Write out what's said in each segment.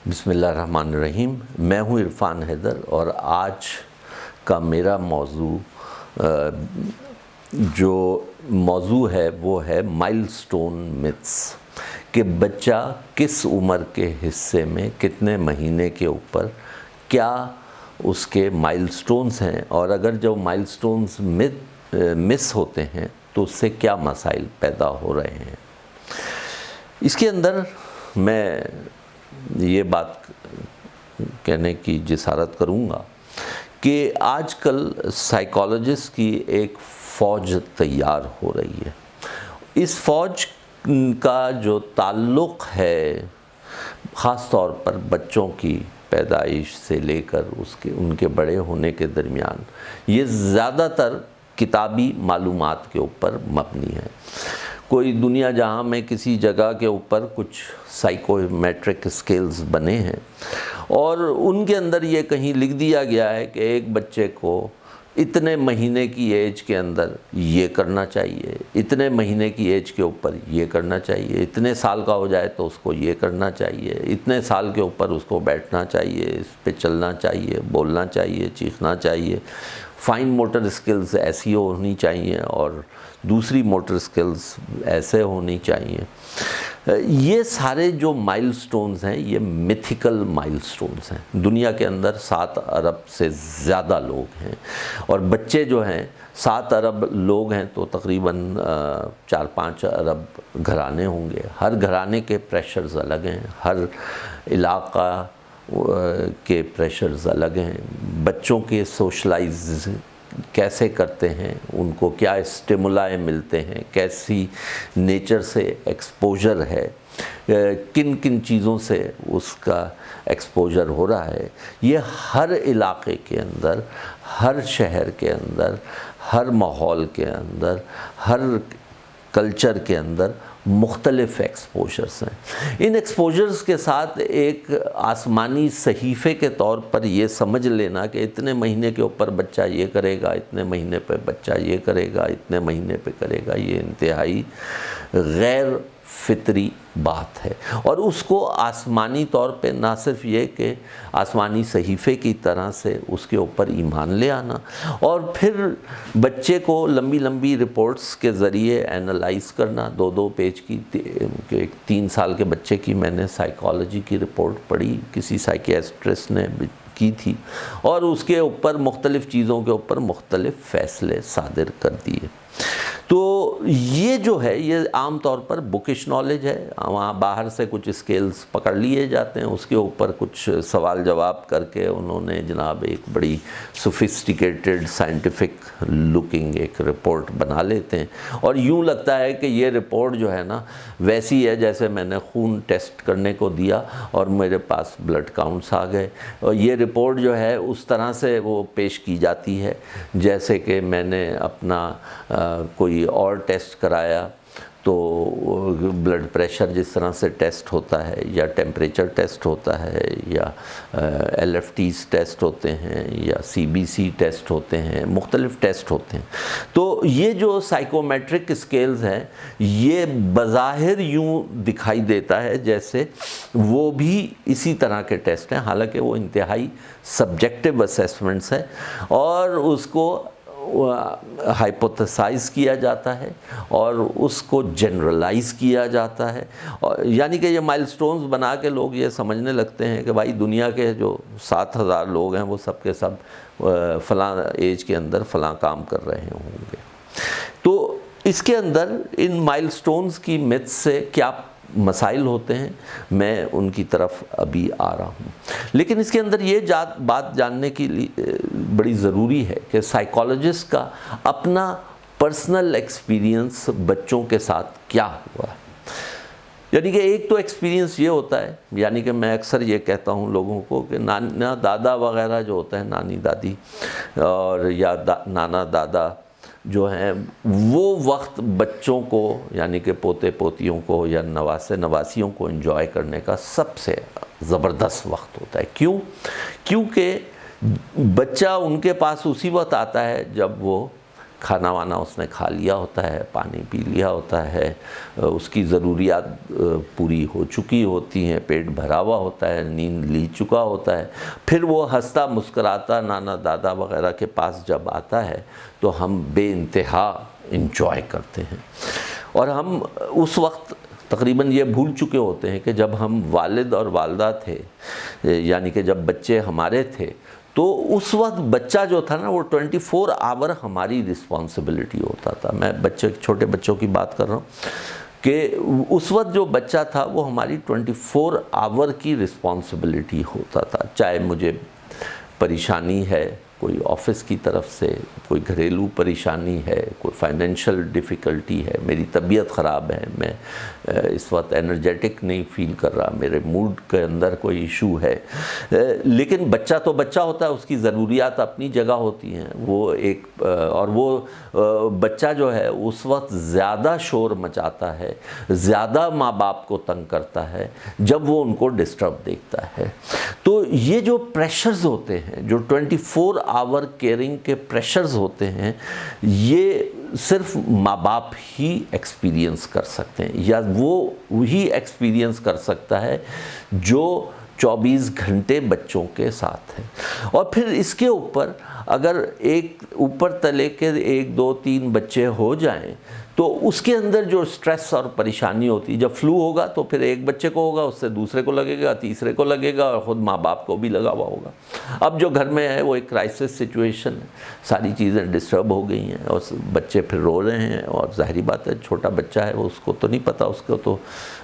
بسم اللہ الرحمن الرحیم۔ میں ہوں عرفان حیدر اور آج کا میرا موضوع ہے وہ ہے مائل سٹون متس، کہ بچہ کس عمر کے حصے میں کتنے مہینے کے اوپر کیا اس کے مائل سٹونز ہیں، اور اگر جو مائل سٹونز مس ہوتے ہیں تو اس سے کیا مسائل پیدا ہو رہے ہیں۔ اس کے اندر میں یہ بات کہنے کی جسارت کروں گا کہ آج کل سائیکالوجسٹ کی ایک فوج تیار ہو رہی ہے۔ اس فوج کا جو تعلق ہے خاص طور پر بچوں کی پیدائش سے لے کر ان کے بڑے ہونے کے درمیان، یہ زیادہ تر کتابی معلومات کے اوپر مبنی ہے۔ کوئی دنیا جہاں میں کسی جگہ کے اوپر کچھ سائیکومیٹرک اسکیلز بنے ہیں اور ان کے اندر یہ کہیں لکھ دیا گیا ہے کہ ایک بچے کو اتنے مہینے کی ایج کے اندر یہ کرنا چاہیے، اتنے مہینے کی ایج کے اوپر یہ کرنا چاہیے، اتنے سال کا ہو جائے تو اس کو یہ کرنا چاہیے، اتنے سال کے اوپر اس کو بیٹھنا چاہیے، اس پہ چلنا چاہیے، بولنا چاہیے، چیخنا چاہیے، فائن موٹر اسکلز ایسی ہونی چاہیے اور دوسری موٹر اسکلز ایسے ہونی چاہیے۔ یہ سارے جو مائل سٹونز ہیں یہ میتھیکل مائل سٹونز ہیں۔ دنیا کے اندر 7 ارب سے زیادہ لوگ ہیں، اور بچے جو ہیں 7 ارب لوگ ہیں تو تقریباً 4-5 ارب گھرانے ہوں گے۔ ہر گھرانے کے پریشرز الگ ہیں، ہر علاقہ کے پریشرز الگ ہیں۔ بچوں کے سوشلائز کیسے کرتے ہیں، ان کو کیا اسٹیمولائے ملتے ہیں، کیسی نیچر سے ایکسپوجر ہے، کن کن چیزوں سے اس کا ایکسپوجر ہو رہا ہے، یہ ہر علاقے کے اندر، ہر شہر کے اندر، ہر ماحول کے اندر، ہر کلچر کے اندر مختلف ایکسپوجرز ہیں۔ ان ایکسپوجرز کے ساتھ ایک آسمانی صحیفے کے طور پر یہ سمجھ لینا کہ اتنے مہینے کے اوپر بچہ یہ کرے گا، اتنے مہینے پہ بچہ یہ کرے گا، اتنے مہینے پہ کرے گا، یہ انتہائی غیر فطری بات ہے۔ اور اس کو آسمانی طور پہ نہ صرف یہ کہ آسمانی صحیفے کی طرح سے اس کے اوپر ایمان لے آنا، اور پھر بچے کو لمبی لمبی رپورٹس کے ذریعے اینالائز کرنا، 2 پیج کی، 3 سال کے بچے کی میں نے سائیکالوجی کی رپورٹ پڑھی، کسی سائیکیٹرسٹ نے کی تھی، اور اس کے اوپر مختلف چیزوں کے اوپر مختلف فیصلے صادر کر دیے۔ تو یہ جو ہے یہ عام طور پر بکش نالج ہے، وہاں باہر سے کچھ اسکیلز پکڑ لیے جاتے ہیں، اس کے اوپر کچھ سوال جواب کر کے انہوں نے جناب ایک بڑی سوفسٹیکیٹڈ سائنٹیفک لکنگ ایک رپورٹ بنا لیتے ہیں، اور یوں لگتا ہے کہ یہ رپورٹ جو ہے نا ویسی ہے جیسے میں نے خون ٹیسٹ کرنے کو دیا اور میرے پاس بلڈ کاؤنٹس آ گئے، اور یہ رپورٹ جو ہے اس طرح سے وہ پیش کی جاتی ہے جیسے کہ میں نے اپنا کوئی اور ٹیسٹ کرایا تو بلڈ پریشر جس طرح سے ٹیسٹ ہوتا ہے، یا ٹیمپریچر ٹیسٹ ہوتا ہے، یا LFTs ٹیسٹ ہوتے ہیں، یا CBC ٹیسٹ ہوتے ہیں، مختلف ٹیسٹ ہوتے ہیں۔ تو یہ جو سائیکومیٹرک اسکیلز ہیں یہ بظاہر یوں دکھائی دیتا ہے جیسے وہ بھی اسی طرح کے ٹیسٹ ہیں، حالانکہ وہ انتہائی سبجیکٹیو اسیسمنٹس ہیں، اور اس کو ہائپوتھیسائز کیا جاتا ہے اور اس کو جنرلائز کیا جاتا ہے، یعنی کہ یہ مائل سٹونز بنا کے لوگ یہ سمجھنے لگتے ہیں کہ بھائی دنیا کے جو 7,000 لوگ ہیں وہ سب کے سب فلاں ایج کے اندر فلاں کام کر رہے ہوں گے۔ تو اس کے اندر ان مائل سٹونز کی میتھس سے کیا مسائل ہوتے ہیں میں ان کی طرف ابھی آ رہا ہوں، لیکن اس کے اندر یہ بات جاننے کی بڑی ضروری ہے کہ سائیکالوجسٹ کا اپنا پرسنل ایکسپیرینس بچوں کے ساتھ کیا ہوا ہے۔ یعنی کہ ایک تو ایکسپیرینس یہ ہوتا ہے، یعنی کہ میں اکثر یہ کہتا ہوں لوگوں کو کہ نانا دادا وغیرہ جو ہوتے ہیں، نانی دادی اور یا نانا دادا جو ہیں، وہ وقت بچوں کو یعنی کہ پوتے پوتیوں کو یا نواسے نواسیوں کو انجوائے کرنے کا سب سے زبردست وقت ہوتا ہے۔ کیوں؟ کیونکہ بچہ ان کے پاس اسی وقت آتا ہے جب وہ کھانا وانا اس نے کھا لیا ہوتا ہے، پانی پی لیا ہوتا ہے، اس کی ضروریات پوری ہو چکی ہوتی ہیں، پیٹ بھرا ہوا ہوتا ہے، نیند لی چکا ہوتا ہے، پھر وہ ہنستا مسکراتا نانا دادا وغیرہ کے پاس جب آتا ہے تو ہم بے انتہا انجوائے کرتے ہیں، اور ہم اس وقت تقریباً یہ بھول چکے ہوتے ہیں کہ جب ہم والد اور والدہ تھے، یعنی کہ جب بچے ہمارے تھے، تو اس وقت بچہ جو تھا نا وہ 24 آور ہماری رسپانسبلٹی ہوتا تھا۔ میں چھوٹے بچوں کی بات کر رہا ہوں کہ اس وقت جو بچہ تھا وہ ہماری 24 آور کی رسپانسبلٹی ہوتا تھا، چاہے مجھے پریشانی ہے کوئی آفس کی طرف سے، کوئی گھریلو پریشانی ہے، کوئی فائنینشیل ڈیفیکلٹی ہے، میری طبیعت خراب ہے، میں اس وقت انرجیٹک نہیں فیل کر رہا، میرے موڈ کے اندر کوئی ایشو ہے، لیکن بچہ تو بچہ ہوتا ہے، اس کی ضروریات اپنی جگہ ہوتی ہیں، وہ ایک اور وہ بچہ جو ہے اس وقت زیادہ شور مچاتا ہے، زیادہ ماں باپ کو تنگ کرتا ہے جب وہ ان کو ڈسٹرب دیکھتا ہے۔ تو یہ جو پریشرز ہوتے ہیں، جو 24 آور کیئرنگ کے پریشرز ہوتے ہیں، یہ صرف ماں باپ ہی ایکسپیرینس کر سکتے ہیں، یا وہ ہی ایکسپیرینس کر سکتا ہے جو 24 گھنٹے بچوں کے ساتھ ہے۔ اور پھر اس کے اوپر اگر ایک اوپر تلے کے 1 2 3 بچے ہو جائیں تو اس کے اندر جو سٹریس اور پریشانی ہوتی ہے، جب فلو ہوگا تو پھر ایک بچے کو ہوگا، اس سے دوسرے کو لگے گا، تیسرے کو لگے گا، اور خود ماں باپ کو بھی لگا ہوا ہوگا۔ اب جو گھر میں ہے وہ ایک کرائسس سچویشن ہے، ساری چیزیں ڈسٹرب ہو گئی ہیں اور بچے پھر رو رہے ہیں، اور ظاہری بات ہے چھوٹا بچہ ہے، اس کو تو نہیں پتہ، اس کو تو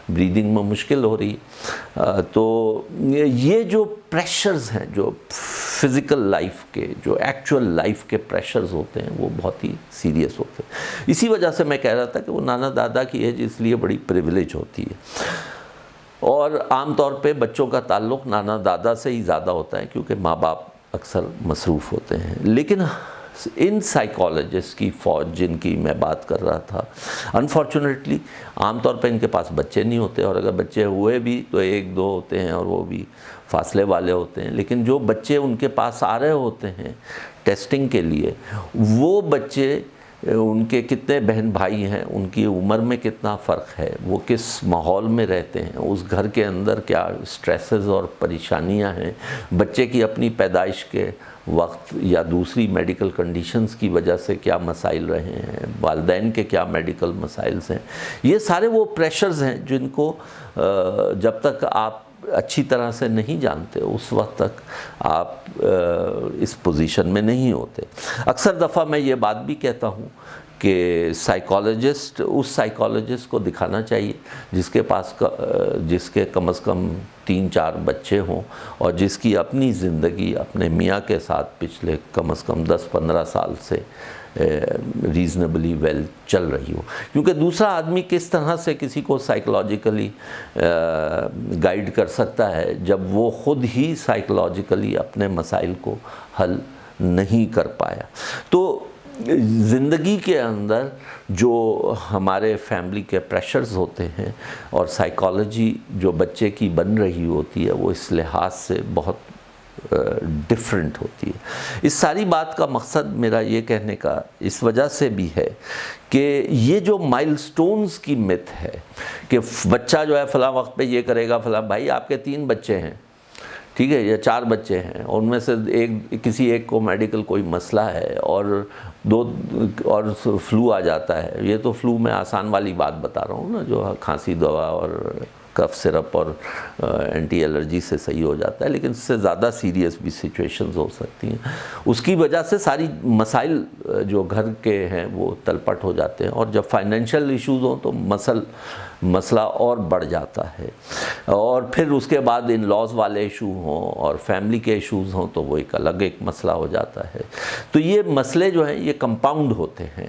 بریدنگ میں مشکل ہو رہی ہے۔ تو یہ جو پریشرز ہیں، جو فزیکل لائف کے، جو ایکچول لائف کے پریشرز ہوتے ہیں، وہ بہت ہی سیریس ہوتے ہیں۔ اسی وجہ سے میں کہہ رہا تھا کہ وہ نانا دادا کی ایج اس لیے بڑی پریویلیج ہوتی ہے، اور عام طور پہ بچوں کا تعلق نانا دادا سے ہی زیادہ ہوتا ہے کیونکہ ماں باپ اکثر مصروف ہوتے ہیں۔ لیکن ان سائیکالوجسٹ کی فوج جن کی میں بات کر رہا تھا، انفارچونیٹلی عام طور پہ ان کے پاس بچے نہیں ہوتے، اور اگر بچے ہوئے بھی تو 1 2 ہوتے ہیں، اور وہ بھی فاصلے والے ہوتے ہیں۔ لیکن جو بچے ان کے پاس آ رہے ہوتے ہیں ٹیسٹنگ کے لیے، وہ بچے، ان کے کتنے بہن بھائی ہیں، ان کی عمر میں کتنا فرق ہے، وہ کس ماحول میں رہتے ہیں، اس گھر کے اندر کیا سٹریسز اور پریشانیاں ہیں، بچے کی اپنی پیدائش کے وقت یا دوسری میڈیکل کنڈیشنز کی وجہ سے کیا مسائل رہے ہیں، والدین کے کیا میڈیکل مسائل ہیں، یہ سارے وہ پریشرز ہیں جن کو جب تک آپ اچھی طرح سے نہیں جانتے اس وقت تک آپ اس پوزیشن میں نہیں ہوتے۔ اکثر دفعہ میں یہ بات بھی کہتا ہوں کہ سائیکالوجسٹ اس سائیکالوجسٹ کو دکھانا چاہیے جس کے کم از کم 3 4 بچے ہوں، اور جس کی اپنی زندگی اپنے میاں کے ساتھ پچھلے کم از کم 10 15 سال سے ریزنیبلی ویل چل رہی ہو، کیونکہ دوسرا آدمی کس طرح سے کسی کو سائیکولوجیکلی گائیڈ کر سکتا ہے جب وہ خود ہی سائیکولوجیکلی اپنے مسائل کو حل نہیں کر پایا۔ تو زندگی کے اندر جو ہمارے فیملی کے پریشرز ہوتے ہیں اور سائیکالوجی جو بچے کی بن رہی ہوتی ہے، وہ اس لحاظ سے بہت ڈیفرنٹ ہوتی ہے۔ اس ساری بات کا مقصد میرا یہ کہنے کا اس وجہ سے بھی ہے کہ یہ جو مائل سٹونز کی مت ہے کہ بچہ جو ہے فلاں وقت پہ یہ کرے گا، فلاں، بھائی آپ کے 3 بچے ہیں، ٹھیک ہے، یا 4 بچے ہیں، اور ان میں سے کسی ایک کو میڈیکل کوئی مسئلہ ہے اور فلو آ جاتا ہے۔ یہ تو فلو میں آسان والی بات بتا رہا ہوں نا، جو کھانسی دوا اور کف سرپ اور اینٹی الرجی سے صحیح ہو جاتا ہے، لیکن اس سے زیادہ سیریس بھی سچویشنز ہو سکتی ہیں۔ اس کی وجہ سے ساری مسائل جو گھر کے ہیں وہ تلپٹ ہو جاتے ہیں، اور جب فائنینشیل ایشوز ہوں تو مسئلہ اور بڑھ جاتا ہے، اور پھر اس کے بعد ان لاز والے ایشو ہوں اور فیملی کے ایشوز ہوں تو وہ ایک الگ مسئلہ ہو جاتا ہے۔ تو یہ مسئلے جو ہیں یہ کمپاؤنڈ ہوتے ہیں۔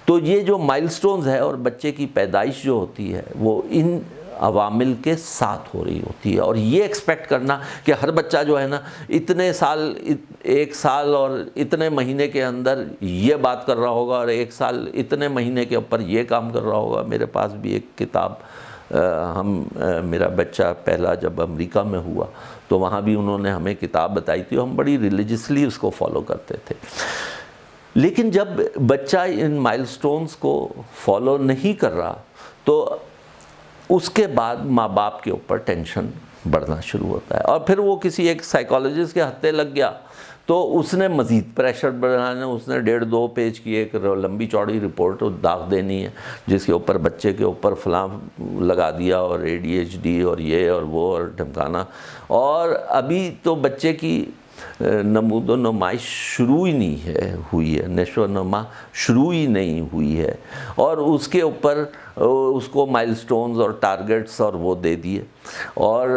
تو یہ جو مائل سٹونز ہے اور بچے کی پیدائش جو ہوتی ہے وہ ان عوامل کے ساتھ ہو رہی ہوتی ہے، اور یہ ایکسپیکٹ کرنا کہ ہر بچہ جو ہے نا اتنے سال 1 سال اور اتنے مہینے کے اندر یہ بات کر رہا ہوگا اور 1 سال اتنے مہینے کے اوپر یہ کام کر رہا ہوگا۔ میرے پاس بھی ایک کتاب میرا بچہ پہلا جب امریکہ میں ہوا تو وہاں بھی انہوں نے ہمیں کتاب بتائی تھی، ہم بڑی ریلیجسلی اس کو فالو کرتے تھے۔ لیکن جب بچہ ان مائلسٹونز کو فالو نہیں کر رہا تو اس کے بعد ماں باپ کے اوپر ٹینشن بڑھنا شروع ہوتا ہے، اور پھر وہ کسی ایک سائیکالوجسٹ کے ہتھے لگ گیا تو اس نے مزید پریشر بڑھانا، اس نے 1.5-2 پیج کی ایک لمبی چوڑی رپورٹ داغ دینی ہے جس کے اوپر بچے کے اوپر فلاں لگا دیا اور ADHD اور یہ اور وہ اور ڈھمکانا، اور ابھی تو بچے کی نمود و نمائش شروع ہی نہیں ہوئی ہے، نشو و نما شروع ہی نہیں ہوئی ہے، اور اس کے اوپر اس کو مائلسٹونز اور ٹارگٹس اور وہ دے دیے، اور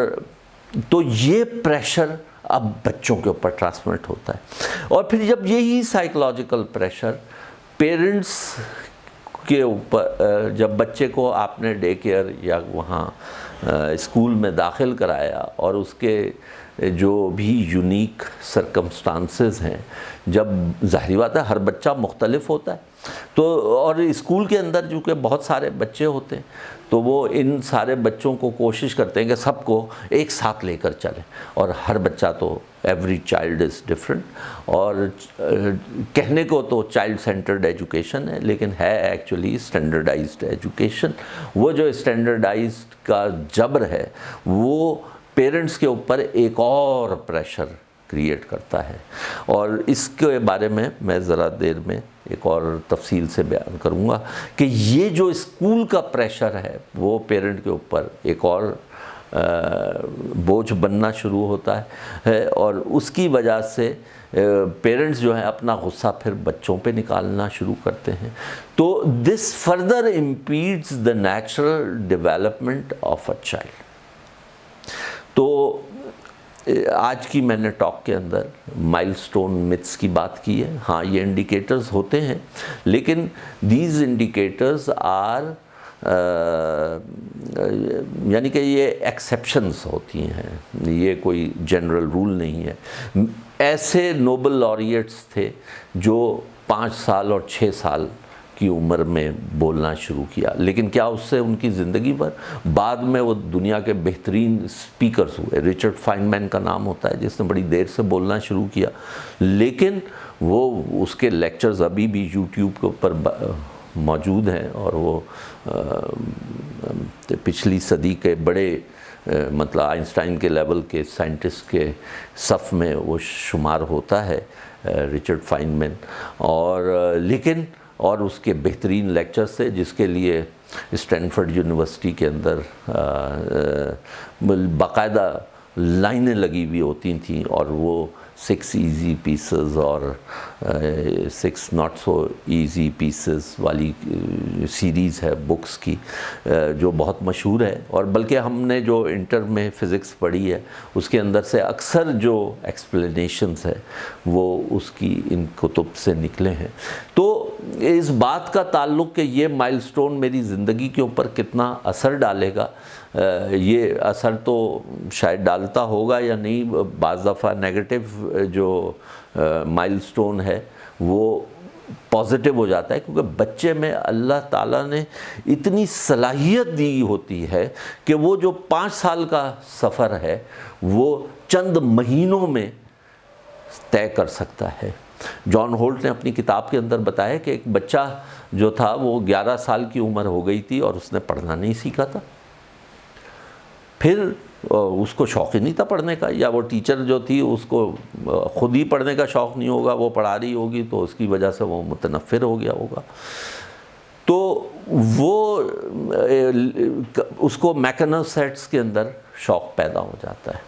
تو یہ پریشر اب بچوں کے اوپر ٹرانسمٹ ہوتا ہے۔ اور پھر جب یہی سائیکولوجیکل پریشر پیرنٹس کے اوپر، جب بچے کو آپ نے ڈے کیئر یا وہاں اسکول میں داخل کرایا اور اس کے جو بھی یونیک سرکمسٹانسز ہیں، جب ظاہری بات ہے ہر بچہ مختلف ہوتا ہے، تو اور اسکول کے اندر جو کہ بہت سارے بچے ہوتے ہیں تو وہ ان سارے بچوں کو کوشش کرتے ہیں کہ سب کو ایک ساتھ لے کر چلیں، اور ہر بچہ تو ایوری چائلڈ از ڈفرینٹ، اور کہنے کو تو چائلڈ سینٹرڈ ایجوکیشن ہے لیکن ہے ایکچولی اسٹینڈرڈائزڈ ایجوکیشن۔ وہ جو اسٹینڈرڈائزڈ کا جبر ہے وہ پیرنٹس کے اوپر ایک اور پریشر کریٹ کرتا ہے، اور اس کے بارے میں ذرا دیر میں ایک اور تفصیل سے بیان کروں گا کہ یہ جو اسکول کا پریشر ہے وہ پیرنٹ کے اوپر ایک اور بوجھ بننا شروع ہوتا ہے، اور اس کی وجہ سے پیرنٹس جو ہیں اپنا غصہ پھر بچوں پہ نکالنا شروع کرتے ہیں، تو this further impedes the natural development of a child. تو آج کی میں نے ٹاک کے اندر مائلسٹون متس کی بات کی ہے۔ ہاں یہ انڈیکیٹرز ہوتے ہیں لیکن دیز انڈیکیٹرز آر یعنی کہ یہ ایکسیپشنز ہوتی ہیں، یہ کوئی جنرل رول نہیں ہے۔ ایسے نوبل laureates تھے جو 5 سال اور 6 سال کی عمر میں بولنا شروع کیا، لیکن کیا اس سے ان کی زندگی پر بعد میں وہ دنیا کے بہترین سپیکرز ہوئے۔ رچرڈ فائنمین کا نام ہوتا ہے جس نے بڑی دیر سے بولنا شروع کیا، لیکن وہ اس کے لیکچرز ابھی بھی یوٹیوب کے اوپر موجود ہیں، اور وہ پچھلی صدی کے بڑے مطلب آئنسٹائن کے لیول کے سائنٹسٹ کے صف میں وہ شمار ہوتا ہے رچرڈ فائنمین، اور لیکن اور اس کے بہترین لیکچر سے جس کے لیے اسٹینفورڈ یونیورسٹی کے اندر باقاعدہ لائنیں لگی ہوئی ہوتی تھیں، اور وہ 6 ایزی پیسز اور 6 ناٹ سو ایزی پیسز والی سیریز ہے بکس کی جو بہت مشہور ہے، اور بلکہ ہم نے جو انٹر میں فزکس پڑھی ہے اس کے اندر سے اکثر جو ایکسپلینیشنز ہے وہ اس کی ان کتب سے نکلے ہیں۔ تو اس بات کا تعلق کہ یہ مائلسٹون میری زندگی کے اوپر کتنا اثر ڈالے گا، یہ اثر تو شاید ڈالتا ہوگا یا نہیں، بعض دفعہ نیگیٹو جو مائلسٹون ہے وہ پازیٹیو ہو جاتا ہے، کیونکہ بچے میں اللہ تعالیٰ نے اتنی صلاحیت دی ہوتی ہے کہ وہ جو 5 سال کا سفر ہے وہ چند مہینوں میں طے کر سکتا ہے۔ جان ہولٹ نے اپنی کتاب کے اندر بتایا کہ ایک بچہ جو تھا وہ 11 سال کی عمر ہو گئی تھی اور اس نے پڑھنا نہیں سیکھا تھا، پھر اس کو شوق ہی نہیں تھا پڑھنے کا، یا وہ ٹیچر جو تھی اس کو خود ہی پڑھنے کا شوق نہیں ہوگا، وہ پڑھا رہی ہوگی تو اس کی وجہ سے وہ متنفر ہو گیا ہوگا، تو وہ اس کو میکنر سیٹس کے اندر شوق پیدا ہو جاتا ہے۔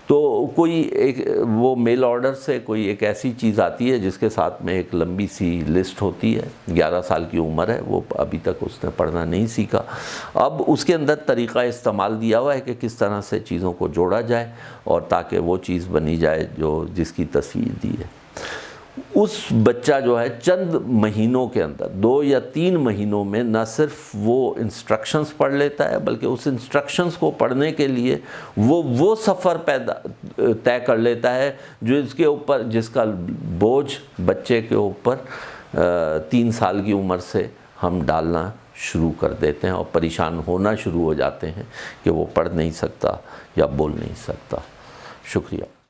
تو کوئی ایک وہ میل آرڈر سے کوئی ایک ایسی چیز آتی ہے جس کے ساتھ میں ایک لمبی سی لسٹ ہوتی ہے، 11 سال کی عمر ہے، وہ ابھی تک اس نے پڑھنا نہیں سیکھا، اب اس کے اندر طریقہ استعمال دیا ہوا ہے کہ کس طرح سے چیزوں کو جوڑا جائے اور تاکہ وہ چیز بنی جائے جو جس کی تصویر دی ہے۔ اس بچہ جو ہے چند مہینوں کے اندر 2 یا 3 مہینوں میں نہ صرف وہ انسٹرکشنز پڑھ لیتا ہے بلکہ اس انسٹرکشنز کو پڑھنے کے لیے وہ سفر طے کر لیتا ہے جو اس کے اوپر جس کا بوجھ بچے کے اوپر 3 سال کی عمر سے ہم ڈالنا شروع کر دیتے ہیں اور پریشان ہونا شروع ہو جاتے ہیں کہ وہ پڑھ نہیں سکتا یا بول نہیں سکتا۔ شکریہ۔